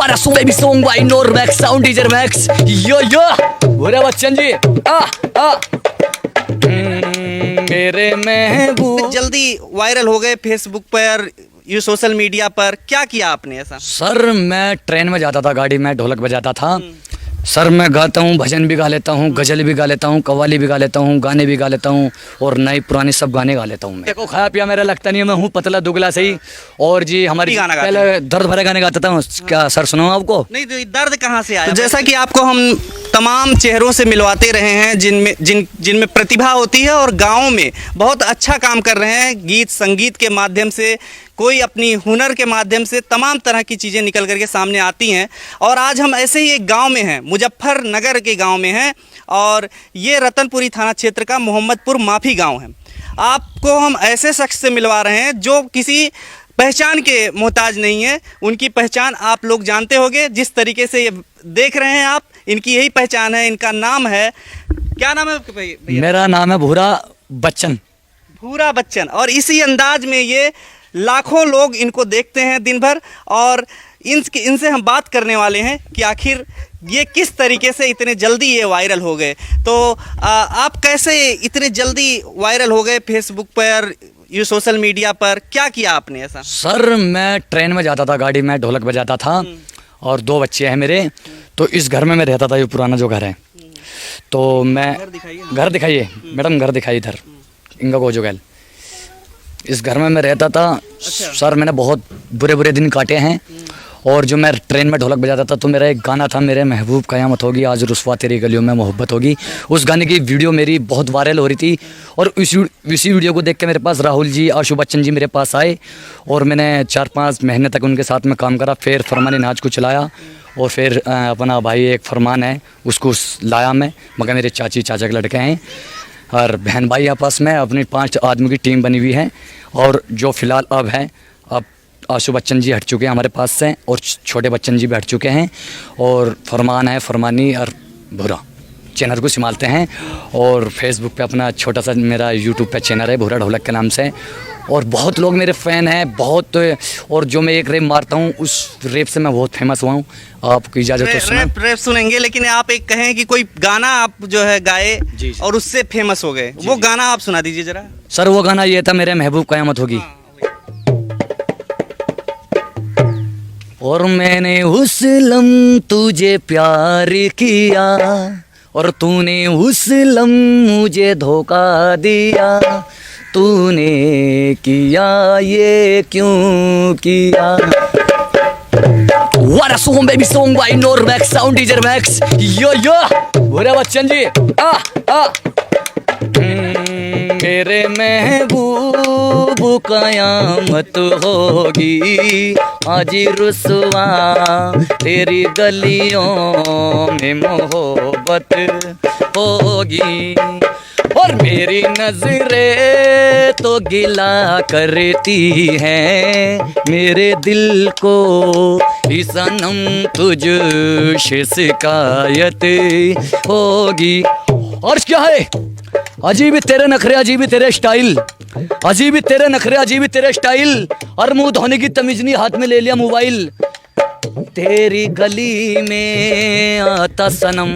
What a song, baby song by Normax, sound teacher Max. Yo yo, भूरा बच्चन जी, मेरे महबूब। जल्दी viral हो गए फेसबुक पर, ये सोशल मीडिया पर, क्या किया आपने ऐसा? सर मैं ट्रेन में जाता था, गाड़ी में ढोलक बजाता था। सर मैं गाता हूँ, भजन भी गा लेता हूँ, गज़ल भी गा लेता हूँ, कव्वाली भी गा लेता हूँ, गाने भी गा लेता हूँ और नई पुरानी सब गाने गा लेता हूँ। मैं देखो खाया पिया मेरा लगता नहीं है, मैं हूँ पतला दुगला सही। और जी हमारी गाना गाते पहले दर्द भरे गाने गाता था। क्या सर सुनाऊं आपको? नहीं तो दर्द कहाँ से आया? तो जैसा कि आपको हम तमाम चेहरों से मिलवाते रहे हैं जिनमें प्रतिभा होती है और गाँव में बहुत अच्छा काम कर रहे हैं, गीत संगीत के माध्यम से, कोई अपनी हुनर के माध्यम से तमाम तरह की चीज़ें निकल करके सामने आती हैं। और आज हम ऐसे ही एक गांव में हैं, मुजफ्फरनगर के गांव में हैं, और ये रतनपुरी थाना क्षेत्र का मोहम्मदपुर माफी गांव है। आपको हम ऐसे शख्स से मिलवा रहे हैं जो किसी पहचान के मोहताज नहीं है। उनकी पहचान आप लोग जानते होंगे, जिस तरीके से ये देख रहे हैं आप, इनकी यही पहचान है। इनका नाम है, क्या नाम है भैया? मेरा नाम है भूरा बच्चन। भूरा बच्चन। और इसी अंदाज में ये लाखों लोग इनको देखते हैं दिन भर, और इनसे हम बात करने वाले हैं कि आखिर ये किस तरीके से इतने जल्दी ये वायरल हो गए। तो आप कैसे इतने जल्दी वायरल हो गए फेसबुक पर, ये सोशल मीडिया पर, क्या किया आपने ऐसा? सर मैं ट्रेन में जाता था, गाड़ी में ढोलक बजाता था और 2 बच्चे हैं मेरे। तो इस घर में मैं रहता था, ये पुराना जो घर है। तो मैं घर दिखाइए मैडम, घर दिखाइए इधर, इनका को जो गैल, इस घर में मैं रहता था। अच्छा। सर मैंने बहुत बुरे बुरे दिन काटे हैं। और जो मैं ट्रेन में ढोलक बजाता था, तो मेरा एक गाना था, मेरे महबूब कयामत होगी आज रुस्वा तेरी गलियों में मोहब्बत होगी। उस गाने की वीडियो मेरी बहुत वायरल हो रही थी। और इसी वीडियो को देख के मेरे पास राहुल जी, आशु बच्चन जी मेरे पास आए, और मैंने 4-5 महीने तक उनके साथ में काम करा। फिर फरमान नाच को चलाया, और फिर अपना भाई एक फरमान है उसको लाया मैं, मगर मेरे चाची चाचा के लड़के हैं और बहन भाई आपस में अपनी 5 आदमी की टीम बनी हुई है। और जो फ़िलहाल अब है, अब आशु बच्चन जी हट चुके हैं हमारे पास से, और छोटे बच्चन जी भी हट चुके हैं, और फरमान है, फरमानी और भूरा चैनल को संभालते हैं। और फेसबुक पे अपना छोटा सा मेरा यूट्यूब पे चैनल है भूरा ढोलक के नाम से, और बहुत लोग मेरे फ़ैन हैं बहुत। और जो मैं एक रेप मारता हूँ, उस रेप से मैं बहुत फेमस हुआ हूँ। आपकी इजाज़त तो सुना रेप सुनेंगे, लेकिन आप एक कहें कि कोई गाना आप जो है गाए जी। और उससे फेमस हो गए, वो गाना आप सुना दीजिए जरा। सर वो गाना ये था, मेरे महबूब कयामत होगी। और मैंने उस लम तुझे प्यार किया, और तूने उस लम मुझे धोखा दिया। तूने किया ये क्यों किया? What a song, baby song by Normax, sound teacher Max. Yo yo, भूरा बच्चन जी, मेरे महबूब कयामत होगी आज रुसवा तेरी गलियों में मोहब्बत होगी। और मेरी नजरें तो गिला करती हैं मेरे दिल को, इस सनम तुझसे शिकायत होगी। और क्या है? अजीब ही तेरे नखरे, अजीब ही तेरे स्टाइल, अजीब ही तेरे नखरे, अजीब ही तेरे स्टाइल। और मुंह धोने की तमीज नहीं, हाथ में ले लिया मोबाइल। तेरी गली में आता सनम,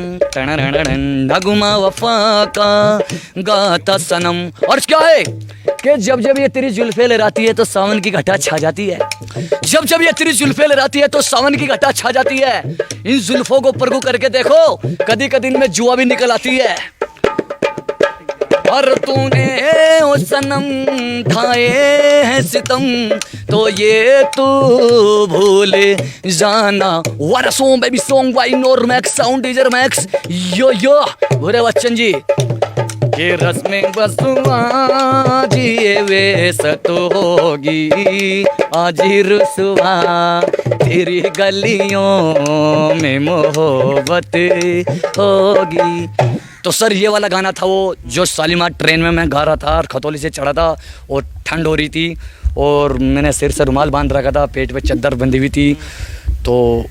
नगमा वफा का गाता सनम। और क्या है कि जब जब ये तेरी जुल्फे लहराती है तो सावन की घटा छा जाती है। जब जब ये तेरी जुल्फे लहराती है तो सावन की घटा छा जाती है। इन जुल्फों को परगू करके देखो, कदी कदी इनमें जुआ भी निकल आती है। और तूने ओ सनम ढाए हैं सितम, तो ये तू भूले जाना। What a song, baby song by Normax, sound teacher Max. यो यो, भूरे बच्चन जी, ये रस्में बसुआ जिए वे सत होगी आज रुसवा तेरी गलियों में मोहब्बत होगी। तो सर ये वाला गाना था वो जो शालीमार ट्रेन में मैं गा रहा था, और खतौली से चढ़ा था और ठंड हो रही थी, और मैंने सिर से रुमाल बांध रखा था, पेट पे चादर बंधी हुई थी। तो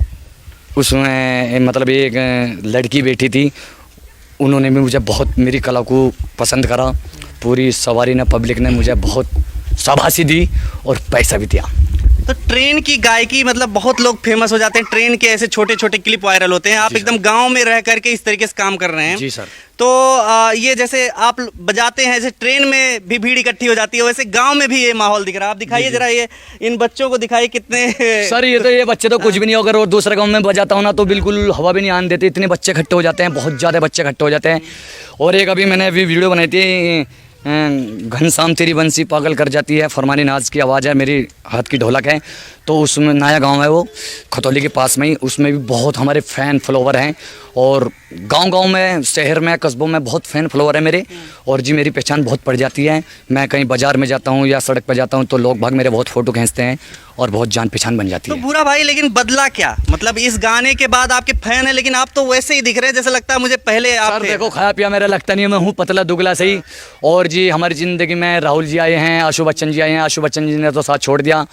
उसमें मतलब एक लड़की बैठी थी, उन्होंने भी मुझे बहुत मेरी कला को पसंद करा। पूरी सवारी ने, पब्लिक ने मुझे बहुत शाबाशी दी और पैसा भी दिया। तो ट्रेन की गायकी मतलब बहुत लोग फेमस हो जाते हैं, ट्रेन के ऐसे छोटे छोटे क्लिप वायरल होते हैं, आप एकदम गांव में रह करके इस तरीके से काम कर रहे हैं। जी सर। तो ये जैसे आप बजाते हैं, जैसे ट्रेन में भी भीड़ इकट्ठी हो जाती है, वैसे गांव में भी ये माहौल दिख रहा है। आप दिखाइए जरा, ये इन बच्चों को दिखाइए कितने सर ये बच्चे तो कुछ भी नहीं, अगर और दूसरे गांव में बजाता हूँ ना तो बिल्कुल हवा भी नहीं आने देते, इतने बच्चे इकट्ठे हो जाते हैं, बहुत ज़्यादा बच्चे इकट्ठे हो जाते हैं। और एक अभी मैंने वीडियो बनाई थी, घनश्याम तेरी बंसी पागल कर जाती है, फरमानी नाज की आवाज़ है, मेरी हाथ की ढोलक है। तो उसमें नया गांव है वो खतौली के पास में ही, उसमें भी बहुत हमारे फ़ैन फॉलोवर हैं। और गांव-गांव में, शहर में, कस्बों में बहुत फ़ैन फॉलोवर है मेरे। और जी मेरी पहचान बहुत पड़ जाती है। मैं कहीं बाज़ार में जाता हूँ या सड़क पर जाता हूँ तो लोग भाग मेरे बहुत फ़ोटो खींचते हैं और बहुत जान पहचान बन जाती तो है। भूरा भाई, लेकिन बदला क्या? मतलब इस गाने के बाद आपके फैन है, लेकिन आप तो वैसे ही दिख रहे हैं जैसे लगता है मुझे पहले आप सर थे। देखो, खाया पिया मेरा लगता नहीं है, मैं हूँ पतला दुगला सही। और जी हमारी ज़िंदगी में राहुल जी आए हैं, आशु बच्चन जी आए हैं। आशु बच्चन जी ने तो साथ छोड़ दिया,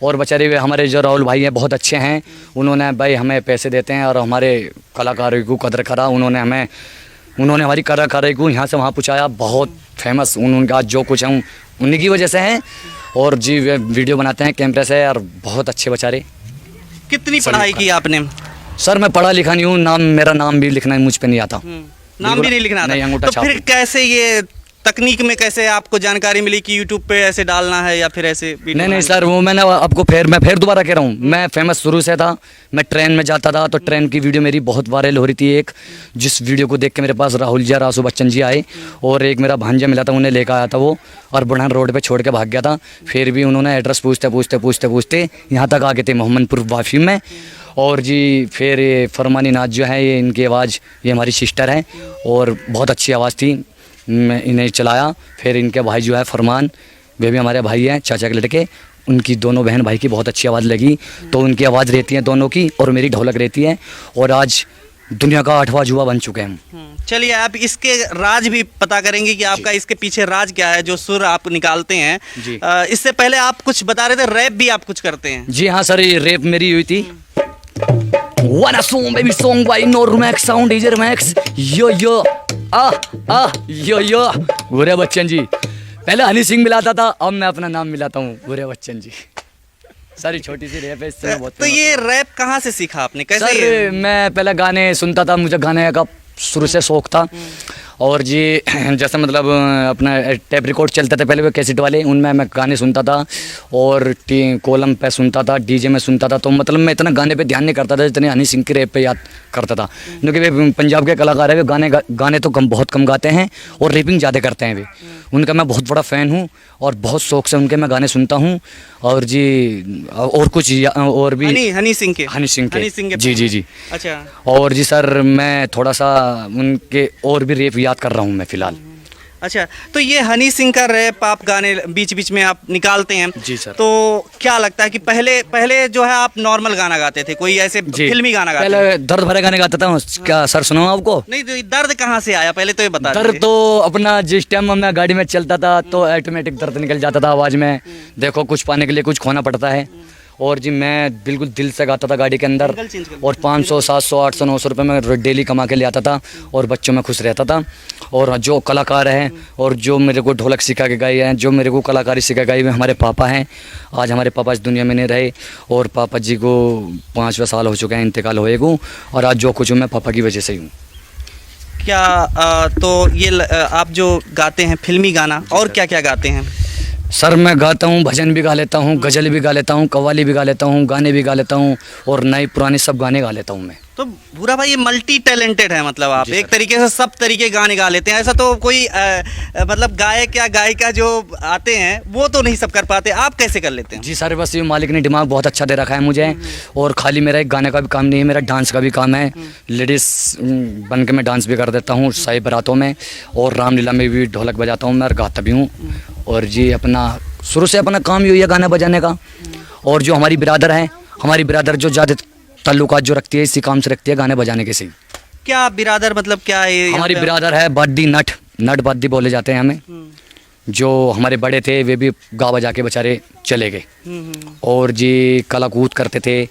और बेचारे वे हमारे जो राहुल भाई हैं बहुत अच्छे हैं। उन्होंने भाई हमें पैसे देते हैं और हमारे कलाकारों को कदर करा। उन्होंने हमारी कलाकारी को यहाँ से वहाँ पहुँचाया, बहुत फेमस। उनका जो कुछ है उन्हीं की वजह से है। और जी वे वीडियो बनाते हैं कैमरे से, और बहुत अच्छे बेचारे। कितनी पढ़ाई की आपने? सर मैं पढ़ा लिखा नहीं हूँ, मेरा नाम भी लिखना मुझ पे नहीं आता। नाम भी नहीं लिखना आता? नहीं, अंगूठा तो छाप। फिर कैसे ये तकनीक में कैसे आपको जानकारी मिली कि यूट्यूब पे ऐसे डालना है या फिर ऐसे वीडियो नहीं बनाना सर, वो मैं फिर दोबारा कह रहा हूँ, मैं फेमस शुरू से था। मैं ट्रेन में जाता था तो ट्रेन की वीडियो मेरी बहुत वायरल हो रही थी। एक जिस वीडियो को देख के मेरे पास राहुल जी और आशु बच्चन जी आए, और एक मेरा भांजा मिला था, उन्हें लेकर आया था वो, और बुढ़ान रोड पे छोड़ के भाग गया था। फिर भी उन्होंने एड्रेस पूछते यहाँ तक आ गए थे मोहम्मदपुर वाफी में। और जी फिर ये फरमानी नाज जो है, ये इनकी आवाज़, ये हमारी सिस्टर है और बहुत अच्छी आवाज़ थी, मैं इन्हें चलाया। फिर इनके भाई जो है फरमान, वे भी हमारे भाई हैं, चाचा के लड़के, उनकी दोनों बहन भाई की बहुत अच्छी आवाज़ लगी। तो उनकी आवाज़ रहती है दोनों की, और मेरी ढोलक रहती है। और आज दुनिया का 8वां जुआ बन चुके हैं हम। चलिए, आप इसके राज भी पता करेंगे कि आपका इसके पीछे राज क्या है, जो सुर आप निकालते हैं। जी। इससे पहले आप कुछ बता रहे थे, रैप भी आप कुछ करते हैं? जी हाँ सर, ये रैप मेरी हुई थी। Wanna song baby song by Normax Sound DJ Max yo yo भूरे बच्चन जी। पहले हनी सिंह मिलाता था, अब मैं अपना नाम मिलाता हूँ भूरे बच्चन जी। सारी छोटी सी रैप है, इससे मैं बहुत तो ये रैप कहाँ से सीखा आपने, कैसे? सर मैं पहले गाने सुनता था, मुझे गाने का शुरू से शौक था। और जी जैसे मतलब अपना टेप रिकॉर्ड चलते थे पहले, वो कैसेट वाले, उनमें मैं गाने सुनता था और कॉलम पे सुनता था, डीजे में सुनता था। तो मतलब मैं इतना गाने पे ध्यान नहीं करता था जितने हनी सिंह के रैप पे याद करता था, क्योंकि वे पंजाब के कलाकार है। वे गाने तो बहुत कम गाते हैं और रैपिंग ज़्यादा करते हैं। वे उनका मैं बहुत बड़ा फ़ैन हूँ और बहुत शौक से उनके मैं गाने सुनता हूँ। और जी और कुछ और भी हनी सिंह के जी। अच्छा। और जी सर मैं थोड़ा सा उनके और भी रैप याद कर रहा हूँ मैं फ़िलहाल। अच्छा, तो ये हनी सिंह का रैप आप गाने बीच बीच में आप निकालते हैं? जी सर। तो क्या लगता है कि पहले जो है आप नॉर्मल गाना गाते थे, कोई ऐसे फिल्मी गाना गाते थे? पहले दर्द भरे गाने गाता था। क्या सर सुनाऊं आपको? नहीं, तो दर्द कहाँ से आया पहले तो ये बता दर्द तो अपना जिस टाइम मैं गाड़ी में चलता था तो ऑटोमेटिक दर्द निकल जाता था आवाज़ में। देखो, कुछ पाने के लिए कुछ खोना पड़ता है। और जी मैं बिल्कुल दिल से गाता था गाड़ी के अंदर, और 500 700 800 900 रुपये में डेली कमा के ले आता था और बच्चों में खुश रहता था। और जो कलाकार हैं और जो मेरे को ढोलक सिखा के गए हैं, जो मेरे को कलाकारी सिखा गई, वे हमारे पापा हैं। आज हमारे पापा इस दुनिया में नहीं रहे और पापा जी को 5वें साल हो चुके हैं इंतकाल होए को, और आज जो कुछ हूँ मैं पापा की वजह से ही हूँ। क्या तो ये आप जो गाते हैं फिल्मी गाना, और क्या क्या गाते हैं? सर मैं गाता हूँ, भजन भी गा लेता हूँ, गज़ल भी गा लेता हूँ, कव्वाली भी गा लेता हूँ, गाने भी गा लेता हूँ, और नए पुराने सब गाने गा लेता हूँ मैं। तो भूरा भाई ये मल्टी टैलेंटेड है, मतलब आप एक तरीके से सब तरीके गाने गा लेते हैं। ऐसा तो कोई मतलब गायक या गायिका जो आते हैं वो तो नहीं सब कर पाते, आप कैसे कर लेते हैं? जी सर, बस ये मालिक ने दिमाग बहुत अच्छा दे रखा है मुझे। और खाली मेरा एक गाने का भी काम नहीं है, मेरा डांस का भी काम है। लेडीज़ बन के मैं डांस भी कर देता हूँ शाही बारातों में, और रामलीला में भी ढोलक बजाता हूँ मैं, और गाता भी हूँ। और जी अपना शुरू से अपना काम यही है गाना बजाने का। और जो हमारी बिरादर है, हमारी बिरादर जो ज़्यादा ताल्लुकात जो रखती है इसी काम से रखती है, गाने बजाने के से। क्या बिरादर मतलब क्या है? हमारी बिरादर है बादी नट बादी बोले जाते हैं हमें। जो हमारे बड़े थे वे भी गा बजा के बेचारे चले गए। और जी कलाकूद करते थे,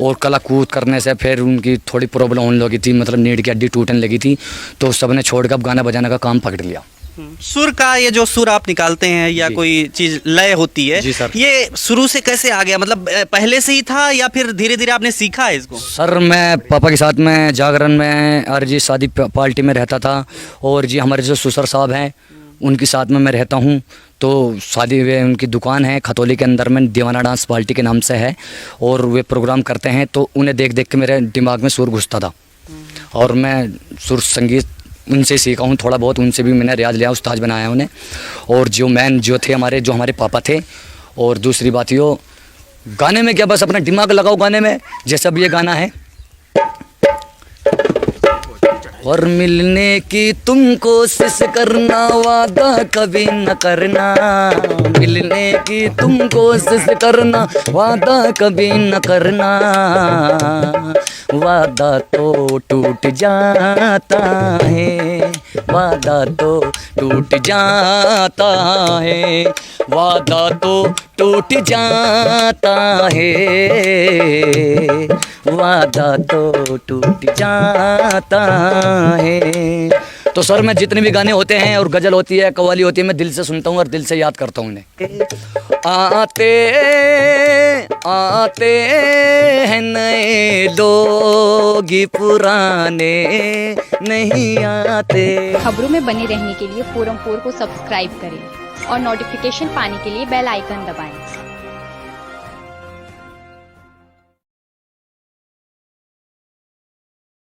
और कलाकूद करने से फिर उनकी थोड़ी प्रॉब्लम होने लगी थी, मतलब नीड की हड्डी टूटने लगी थी, तो सब ने छोड़ कर अब गाना बजाने का काम पकड़ लिया। सुर का ये जो सुर आप निकालते हैं या जी। कोई चीज लय होती है, जी सर। ये शुरू से कैसे आ गया? मतलब पहले से ही था या फिर धीरे धीरे आपने सीखा है इसको? सर मैं पापा के साथ में जागरण में और जी शादी पार्टी में रहता था, और जी हमारे जो सुसर साहब हैं उनके साथ में मैं रहता हूँ। तो शादी वे उनकी दुकान है खतौली के अंदर में, दीवाना डांस पार्टी के नाम से है, और वे प्रोग्राम करते हैं। तो उन्हें देख देख के मेरे दिमाग में सुर घुसता था, और मैं सुर संगीत उनसे सीखा हूँ थोड़ा बहुत। उनसे भी मैंने रियाज लिया, उस्ताद बनाया उन्हें। और जो मैन जो थे हमारे पापा थे। और दूसरी बात यो, गाने में क्या, बस अपना दिमाग लगाओ गाने में। जैसा भी ये गाना है, और मिलने की तुम कोशिश करना, वादा कभी न करना। मिलने की तुम कोशिश करना, वादा कभी न करना। वादा तो टूट जाता है, वादा तो टूट जाता है, वादा तो टूट जाता है, वादा तो टूट जाता है। तो सर मैं जितने भी गाने होते हैं और गज़ल होती है, कव्वाली होती है, मैं दिल से सुनता हूँ और दिल से याद करता हूँ उन्हें। आते आते हैं नए लोग, पुराने नहीं आते। खबरों में बने रहने के लिए फोरम 4 को सब्सक्राइब करें और नोटिफिकेशन पाने के लिए बेल आइकन दबाएं।